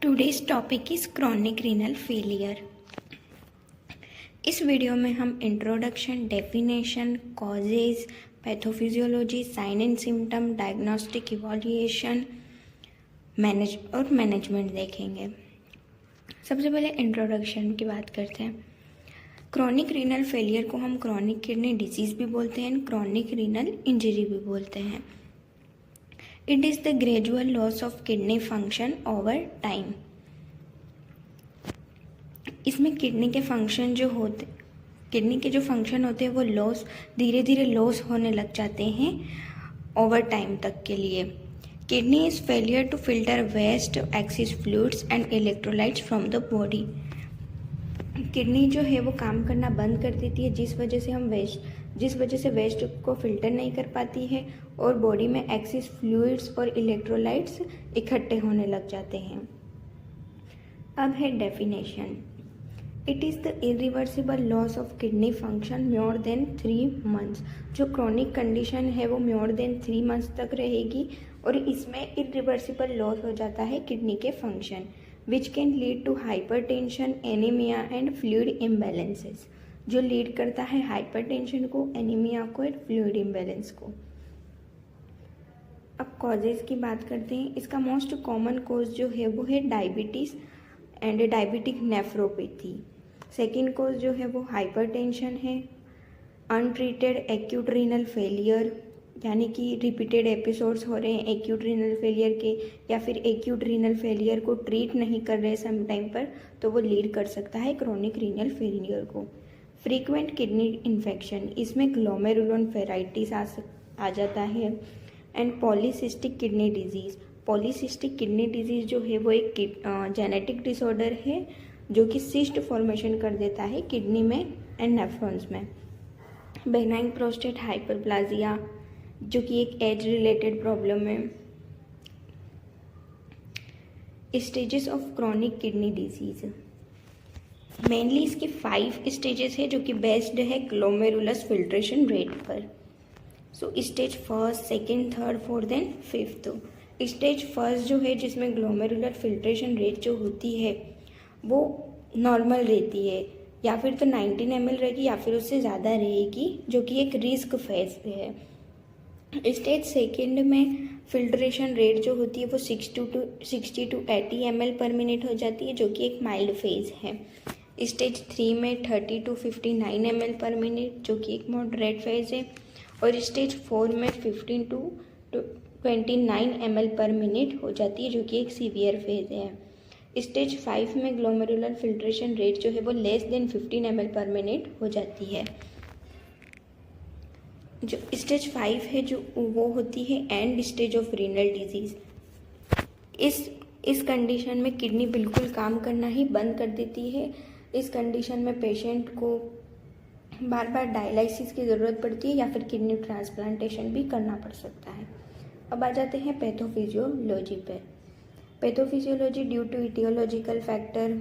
Today's topic is chronic renal failure. इस video में हम introduction, definition, causes, pathophysiology, sign and symptom, diagnostic evaluation और management देखेंगे। सबसे पहले इंट्रोडक्शन की बात करते हैं। क्रॉनिक रीनल फेलियर को हम क्रॉनिक किडनी डिजीज़ भी बोलते हैं, क्रॉनिक रीनल इंजरी भी बोलते हैं। It is the gradual loss of kidney function over time. इसमें किडनी के जो फंक्शन होते हैं वो धीरे धीरे लॉस होने लग जाते हैं ओवर टाइम तक के लिए। Kidney is failure to filter waste, excess fluids and electrolytes from the body. Kidney जो है वो काम करना बंद कर देती है, जिस वजह से वेस्ट को फिल्टर नहीं कर पाती है और बॉडी में एक्सिस फ्लूइड्स और इलेक्ट्रोलाइट्स इकट्ठे होने लग जाते हैं। अब है definition. It is the irreversible loss of kidney function more than 3 months. जो क्रॉनिक कंडीशन है वो मोर देन 3 मंथ्स तक रहेगी और इसमें इरिवर्सिबल लॉस हो जाता है किडनी के function, which can lead to hypertension, anaemia and fluid imbalances. जो लीड करता है हाइपरटेंशन को, एनीमिया को और फ्लूइड इम्बैलेंस को। अब कॉजेज़ की बात करते हैं। इसका मोस्ट कॉमन कॉज जो है वो है diabetes and diabetic nephropathy. Second cause जो है वो हाइपरटेंशन है। अनट्रीटेड एक्यूट रीनल फेलियर, यानी कि रिपीटेड एपिसोड्स हो रहे हैं एक्यूट रीनल फेलियर के, या फिर एक्यूट रीनल फेलियर को ट्रीट नहीं कर रहे सम टाइम पर, तो वो लीड कर सकता है क्रॉनिक रीनल फेलियर को। फ्रीक्वेंट किडनी इन्फेक्शन, इसमें ग्लोमेरुलोनेफ्राइटिस आ जाता है। And polycystic kidney disease. Polycystic kidney disease जो है वो एक जेनेटिक डिसऑर्डर है जो कि सिस्ट फॉर्मेशन कर देता है किडनी में एंड नेफ्रॉन्स में। बेनाइन प्रोस्टेट हाइपरप्लाजिया, जो कि एक एज रिलेटेड प्रॉब्लम है। Stages of chronic kidney disease, mainly इसके 5 स्टेजेस है जो कि बेस्ड है ग्लोमेरुलस फिल्ट्रेशन रेट पर। सो स्टेज 1, 2, 3, 4 एंड 5। स्टेज 1 जो है जिसमें ग्लोमेरुलर फिल्ट्रेशन रेट जो होती है वो नॉर्मल रहती है, या फिर तो 19 ml रहेगी या फिर उससे ज़्यादा रहेगी, जो कि एक रिस्क फेज पे है। स्टेज 2 में फिल्ट्रेशन रेट जो होती है वो 60 to 80 ml पर मिनट हो जाती है, जो कि एक माइल्ड फेज है। स्टेज 3 में 30 to 59 ml पर मिनट, जो कि एक मॉडरेट फेज है। और स्टेज 4 में 15 to 29 ml पर मिनट हो जाती है, जो कि एक सीवियर फेज है। स्टेज 5 में ग्लोमेरुलर फिल्ट्रेशन रेट जो है वो लेस देन 15 ml पर मिनट हो जाती है। जो स्टेज 5 है जो वो होती है and stage of renal disease. इस कंडीशन में किडनी बिल्कुल काम करना ही बंद कर देती है। इस कंडीशन में पेशेंट को बार बार डायलिसिस की ज़रूरत पड़ती है या फिर किडनी ट्रांसप्लांटेशन भी करना पड़ सकता है। अब आ जाते हैं पैथोफिजियोलॉजी पे। Pathophysiology due to aetiological factor,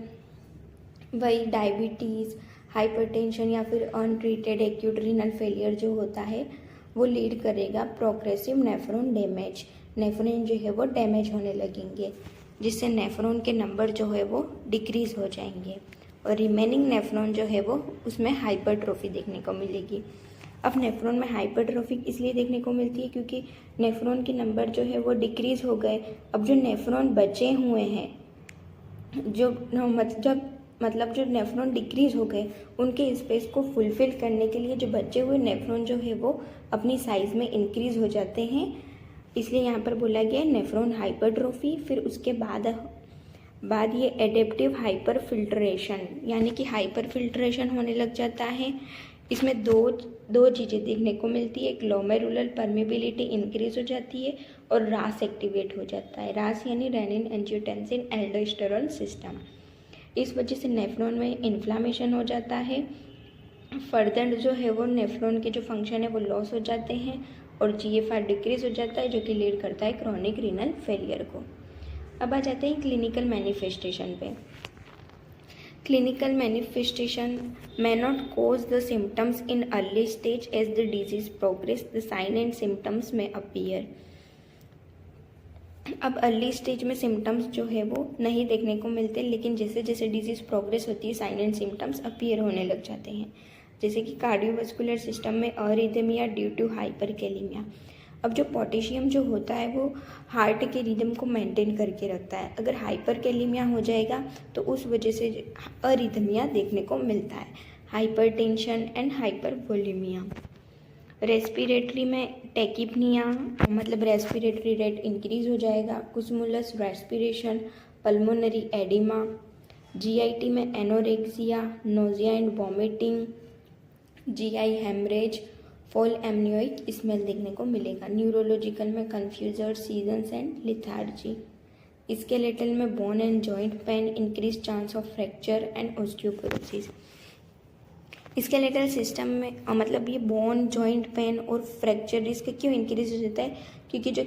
वही डायबिटीज़, हाइपरटेंशन या फिर अनट्रीटेड एक्यूट रीनल फेलियर जो होता है वो लीड करेगा प्रोग्रेसिव नेफ्रॉन डैमेज। नेफ्रॉन जो है वो डैमेज होने लगेंगे, जिससे नेफ्रॉन के नंबर जो है वो डिक्रीज हो जाएंगे और रिमेनिंग नेफ्रॉन जो है वो उसमें हाइपरट्रोफी देखने को मिलेगी। अब नेफ्रॉन में हाइपरट्रोफी इसलिए देखने को मिलती है क्योंकि नेफ्रॉन के नंबर जो है वो डिक्रीज हो गए। अब जो नेफ्रॉन बचे हुए हैं, जो नेफ्रॉन डिक्रीज हो गए, उनके स्पेस को फुलफिल करने के लिए जो बचे हुए नेफ्रॉन जो है वो अपनी साइज़ में इंक्रीज हो जाते हैं, इसलिए यहाँ पर बोला गया नेफ्रॉन हाइपरट्रोफी। फिर उसके बाद ये एडेप्टिव हाइपर फिल्ट्रेशन, यानी कि हाइपर फिल्ट्रेशन होने लग जाता है। इसमें दो चीज़ें देखने को मिलती है। ग्लोमेरुलर परमेबिलिटी इंक्रीज हो जाती है और रास एक्टिवेट हो जाता है। रास यानी रेनिन एंजियोटेंसिन एल्डोस्टेरोन सिस्टम। इस वजह से नेफ्रॉन में इन्फ्लामेशन हो जाता है। फर्दर जो है वो नेफ्रॉन के जो फंक्शन है वो लॉस हो जाते हैं और GFR डिक्रीज हो जाता है, जो कि लीड करता है क्रॉनिक रीनल फेलियर को। अब आ जाते हैं क्लिनिकल मैनिफेस्टेशन पे। Clinical manifestation may not cause the symptoms in early stage. As the disease progress, the sign and symptoms may appear. अब अर्ली स्टेज में सिम्टम्स जो है वो नहीं देखने को मिलते, लेकिन जैसे जैसे डिजीज़ प्रोग्रेस होती है साइन एंड सिम्टम्स अपीयर होने लग जाते हैं, जैसे कि कार्डियोवास्कुलर सिस्टम में अरिथमिया ड्यू टू हाइपरकैलेमिया। अब जो पोटेशियम जो होता है वो हार्ट के रिदम को मेंटेन करके रखता है। अगर हाइपरकैलेमिया हो जाएगा तो उस वजह से अरिथमिया देखने को मिलता है, हाइपरटेंशन एंड हाइपरवोलेमिया। रेस्पिरेटरी में टैकिपनिया मतलब रेस्पिरेटरी रेट इंक्रीज हो जाएगा, Kussmaul respiration, pulmonary oedema. GIT में anorexia, nausea and vomiting, GI haemorrhage, foul ammoniac smell देखने को मिलेगा। न्यूरोलॉजिकल में confusion, seizures and lethargy. Skeletal में bone and joint pain, increase chance of fracture and osteoporosis. Skeletal system में मतलब ये bone, joint pain और फ्रैक्चर रिस्क क्यों इंक्रीज हो जाता है, क्योंकि जो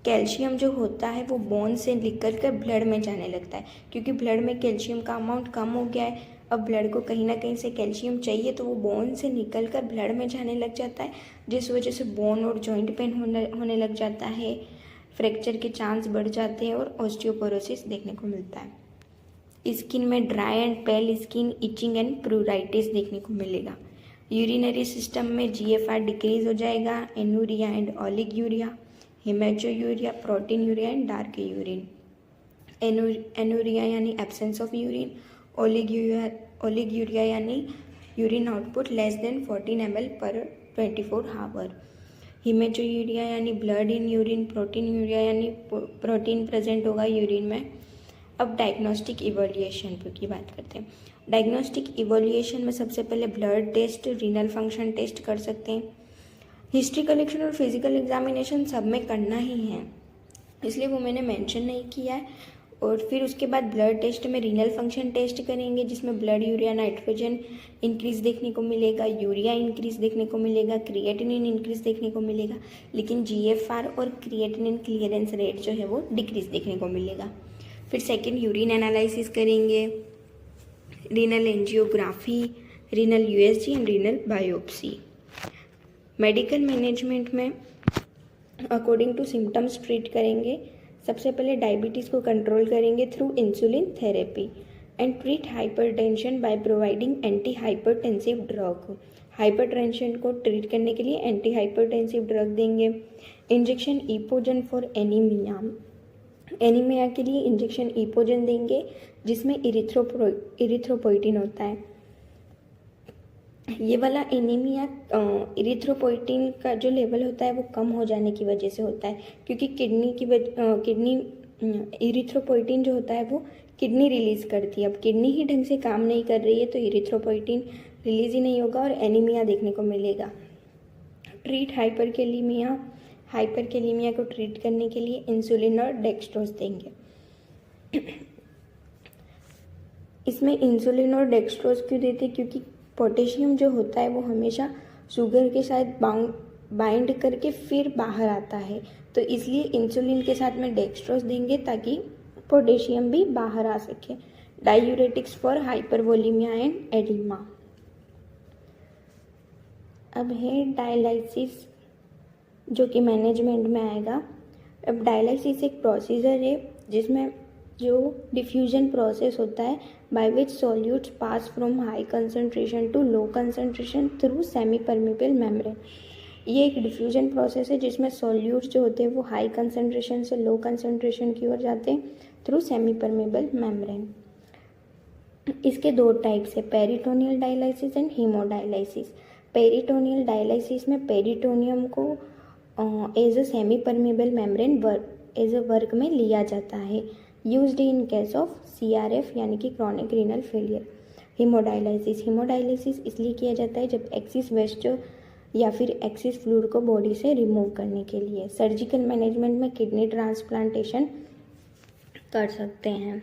कैल्शियम जो होता है वो बोन से निकल कर ब्लड में जाने लगता है, क्योंकि ब्लड में कैल्शियम का अमाउंट कम हो गया है। अब ब्लड को कहीं ना कहीं से कैल्शियम चाहिए, तो वो बोन से निकल कर ब्लड में जाने लग जाता है, जिस वजह से बोन और जॉइंट पेन होने लग जाता है, फ्रैक्चर के चांस बढ़ जाते हैं और ऑस्टियोपोरोसिस देखने को मिलता है। स्किन में dry and pale skin, itching and pruritus देखने को मिलेगा। यूरिनरी सिस्टम में जीएफआर डिक्रीज हो जाएगा, anuria and oliguria, haematuria, proteinuria and dark urine. Anuria यानी एब्सेंस ऑफ यूरिन, ओलिगयूरिया यानी urine output less than 14 ml per 24 hour. Haematuria यानी blood in urine, proteinuria यानी protein present होगा urine में। अब diagnostic evolution की बात करते हैं। डायग्नोस्टिक इवोल्यूशन में सबसे पहले blood test, renal function test कर सकते हैं। हिस्ट्री कलेक्शन और फिजिकल एग्जामिनेशन सब में करना ही है, इसलिए वो मैंने मेंशन नहीं किया है। और फिर उसके बाद ब्लड टेस्ट में रीनल फंक्शन टेस्ट करेंगे, जिसमें ब्लड यूरिया नाइट्रोजन इंक्रीज देखने को मिलेगा, यूरिया इंक्रीज देखने को मिलेगा, क्रिएटिनिन इंक्रीज देखने को मिलेगा, लेकिन जीएफआर और क्रिएटिनिन क्लियरेंस रेट जो है वो डिक्रीज देखने को मिलेगा। फिर सेकंड यूरिन एनालिसिस करेंगे, renal angiography, renal USG and renal biopsy. Medical management में अकॉर्डिंग टू सिम्टम्स ट्रीट करेंगे। सबसे पहले डायबिटीज़ को कंट्रोल करेंगे through insulin therapy and treat hypertension by providing anti hypertensive drug. Hypertension को ट्रीट करने के लिए एंटी हाइपरटेंसिव ड्रग देंगे। इंजेक्शन ईपोजन फॉर एनीमिया, एनीमिया के लिए इंजेक्शन ईपोजन देंगे, जिसमें इरिथ्रोपोइटिन होता है। ये वाला एनीमिया इरिथ्रोपोइटिन का जो लेवल होता है वो कम हो जाने की वजह से होता है, क्योंकि किडनी इरिथ्रोपोइटिन जो होता है वो किडनी रिलीज़ करती है। अब किडनी ही ढंग से काम नहीं कर रही है तो इरिथ्रोपोइटिन रिलीज़ ही नहीं होगा और एनीमिया देखने को मिलेगा। ट्रीट हाइपरकैलेमिया, हाइपरकैलेमिया को ट्रीट करने के लिए इंसुलिन और डेक्सट्रोज देंगे। इसमें इंसुलिन और डेक्सट्रोज क्यों देते हैं, क्योंकि पोटेशियम जो होता है वो हमेशा शुगर के साथ बाइंड करके फिर बाहर आता है, तो इसलिए इंसुलिन के साथ में डेक्सट्रोज देंगे ताकि पोटेशियम भी बाहर आ सके। Diuretics for hypervolaemia and oedema. अब है डायलिसिस, जो कि मैनेजमेंट में आएगा। अब डायलिसिस एक प्रोसीजर है जिसमें जो डिफ्यूजन प्रोसेस होता है by which solutes pass from high concentration to low concentration through semi permeable membrane. ये एक डिफ्यूजन प्रोसेस है जिसमें सॉल्यूट्स जो होते हैं वो हाई कंसंट्रेशन से लो कंसंट्रेशन की ओर जाते हैं थ्रू सेमी परमेबल मेम्ब्रेन। इसके दो टाइप्स है, peritoneal dialysis and haemodialysis. Peritoneal dialysis में पेरिटोनियम को as a semi permeable membrane as a work में लिया जाता है, used in case of CRF यानी कि क्रॉनिक रीनल फेलियर। हीमोडायलिसिस इसलिए किया जाता है जब एक्सिस वेस्ट या फिर एक्सिस फ्लूइड को बॉडी से रिमूव करने के लिए। सर्जिकल मैनेजमेंट में किडनी ट्रांसप्लांटेशन कर सकते हैं।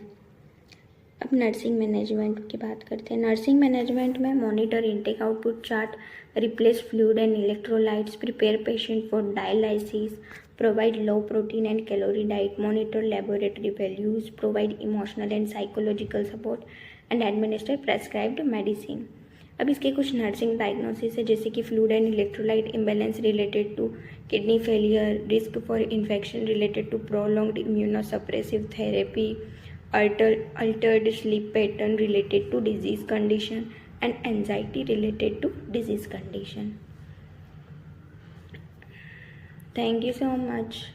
अब नर्सिंग मैनेजमेंट की बात करते हैं। नर्सिंग मैनेजमेंट में monitor intake output chart, replace fluid and electrolytes, prepare patient for dialysis, provide low protein and calorie diet, monitor laboratory values, provide emotional and psychological support, and administer prescribed medicine. अब इसके कुछ nursing diagnosis है, जैसे कि fluid and electrolyte imbalance related to kidney failure, risk for infection related to prolonged immunosuppressive therapy, altered sleep pattern related to disease condition, and anxiety related to disease condition. Thank you so much.